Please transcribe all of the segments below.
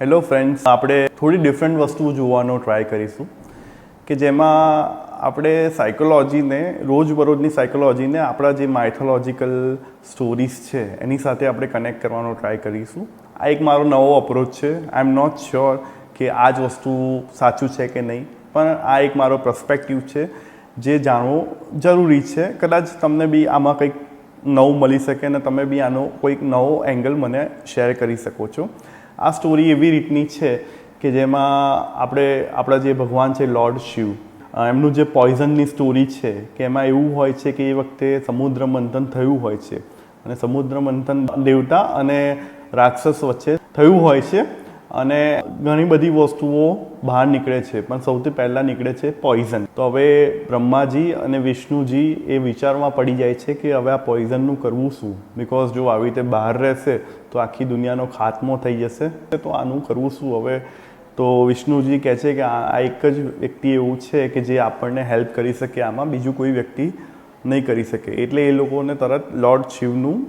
Hello friends, આપણે થોડી different વસ્તુઓ જોવાનો ટ્રાય કરીશું કે જેમાં આપણે સાયકોલોજીને, રોજબરોજની સાયકોલોજીને આપણા જે માઇથોલોજીકલ સ્ટોરીઝ છે એની સાથે આપણે કનેક્ટ કરવાનો ટ્રાય કરીશું. આ એક મારો નવો અપ્રોચ છે. આઈ એમ નોટ શ્યોર કે આ જ વસ્તુ સાચું છે કે નહીં, પણ આ એક મારો પર્સપેક્ટિવ છે જે જાણવું જરૂરી છે. કદાચ તમને બી આમાં કંઈક નવું મળી શકે અને તમે બી આનો કોઈક નવો એંગલ મને શેર કરી શકો છો. આ સ્ટોરી એવી રીતની છે કે જેમાં આપણા જે ભગવાન છે લોર્ડ શિવ, એમનું જે પોઈઝનની સ્ટોરી છે કે એમાં એવું હોય છે કે એ વખતે સમુદ્ર મંથન થયું હોય છે અને સમુદ્ર મંથન દેવતા અને રાક્ષસ વચ્ચે થયું હોય છે અને ઘણી બધી વસ્તુઓ બહાર નીકળે છે, પણ સૌથી પહેલાં નીકળે છે પોઈઝન. તો હવે બ્રહ્માજી અને વિષ્ણુજી એ વિચારમાં પડી જાય છે કે હવે આ પોઈઝનનું કરવું શું, બિકોઝ જો આવી રીતે બહાર રહેશે તો આખી દુનિયાનો ખાત્મો થઈ જશે, તો આનું કરવું શું હવે. તો વિષ્ણુજી કહે છે કે આ એક જ વ્યક્તિ એવું છે કે જે આપણને હેલ્પ કરી શકે, આમાં બીજું કોઈ વ્યક્તિ નહીં કરી શકે. એટલે એ લોકોને તરત લોર્ડ શિવનું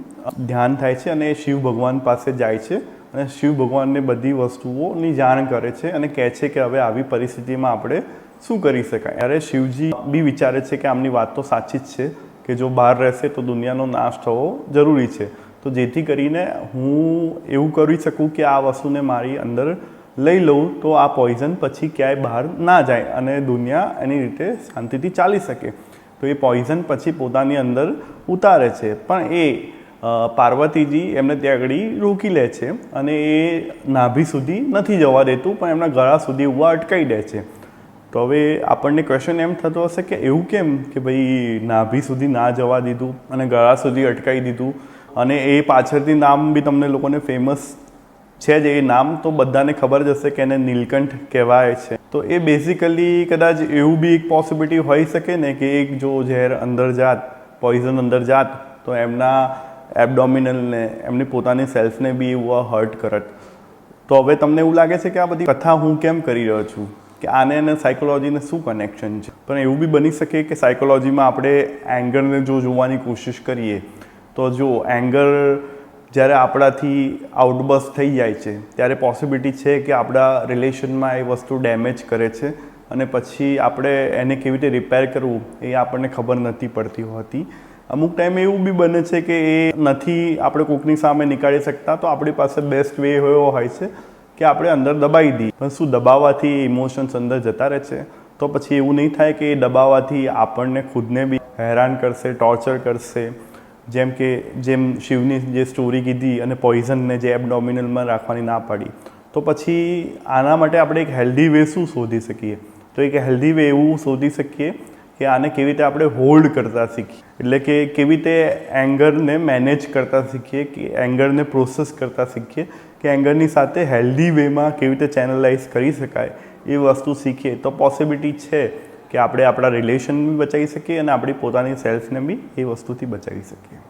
ધ્યાન થાય છે અને એ શિવ ભગવાન પાસે જાય છે અને શિવ ભગવાનને બધી વસ્તુઓની જાણ કરે છે અને કહે છે કે હવે આવી પરિસ્થિતિમાં આપણે શું કરી શકાય. ત્યારે શિવજી બી વિચારે છે કે આમની વાત તો સાચી જ છે કે જો બહાર રહેશે તો દુનિયાનો નાશ થવો જરૂરી છે, તો જેથી કરીને હું એવું કરી શકું કે આ વસ્તુને મારી અંદર લઈ લઉં તો આ પોઈઝન પછી ક્યાંય બહાર ના જાય અને દુનિયા એની રીતે શાંતિથી ચાલી શકે. તો એ પોઈઝન પછી પોતાની અંદર ઉતારે છે, પણ એ પાર્વતીજી એમને ત્યાં આગળ રોકી લે છે અને એ નાભી સુધી નથી જવા દેતું, પણ એમના ગળા સુધી ઉવા અટકાઈ દે છે. તો હવે આપણને ક્વેશ્ચન એમ થતો હશે કે એવું કેમ કે ભાઈ નાભી સુધી ના જવા દીધું અને ગળા સુધી અટકાઈ દીધું, અને એ પાછળથી નામ બી તમને લોકોને ફેમસ છે જ. એ નામ તો બધાને ખબર જ હશે કે એને નીલકંઠ કહેવાય છે. તો એ બેઝિકલી કદાચ એવું બી એક પોસિબિલિટી હોઈ શકે ને કે એક જો ઝેર અંદર જાત, પોઈઝન અંદર જાત તો એમના એબડોમિનલને, એમની પોતાની સેલ્ફને બી એવું હર્ટ કરત. તો હવે તમને એવું લાગે છે કે આ બધી કથા હું કેમ કરી રહ્યો છું, કે આને અને સાયકોલોજીને શું કનેક્શન છે. પણ એવું બી બની શકે કે સાયકોલોજીમાં આપણે એંગરને જો જોવાની કોશિશ કરીએ તો જો એંગર જ્યારે આપણાથી આઉટબર્સ્ટ થઈ જાય છે ત્યારે પોસિબિલિટી છે કે આપણા રિલેશનમાં એ વસ્તુ ડેમેજ કરે છે અને પછી આપણે એને કેવી રીતે રિપેર કરવું એ આપણને ખબર નથી પડતી હોતી. અમુક ટાઈમે એવું બી બને છે કે એ નથી આપણે કોકની સામે નીકાળી શકતા, તો આપણી પાસે બેસ્ટ વે એવો હોય છે કે આપણે અંદર દબાવી દઈએ. પણ શું દબાવવાથી ઇમોશન્સ અંદર જતા રહે છે? તો પછી એવું નહીં થાય કે એ દબાવવાથી આપણને ખુદને બી હેરાન કરશે, ટોર્ચર કરશે. જેમ શિવની જે સ્ટોરી કીધી અને પોઈઝનને જે એબડોમિનલમાં રાખવાની ના પાડી, તો પછી આના માટે આપણે એક હેલ્ધી વે શું શોધી શકીએ? તો એક હેલ્ધી વે એવું શોધી શકીએ કે આને કેવી રીતે આપણે હોલ્ડ કરતા શીખીએ, એટલે કે કેવી રીતે એંગરને મેનેજ કરતા શીખીએ, કે એંગરને પ્રોસેસ કરતા શીખીએ, કે એંગરની સાથે હેલ્ધી વેમાં કેવી રીતે ચેનલાઇઝ કરી શકાય એ વસ્તુ શીખીએ તો પોસિબિલિટી છે કે આપણે આપણા રિલેશન બી બચાવી શકીએ અને આપણી પોતાની સેલ્ફને બી એ વસ્તુથી બચાવી શકીએ.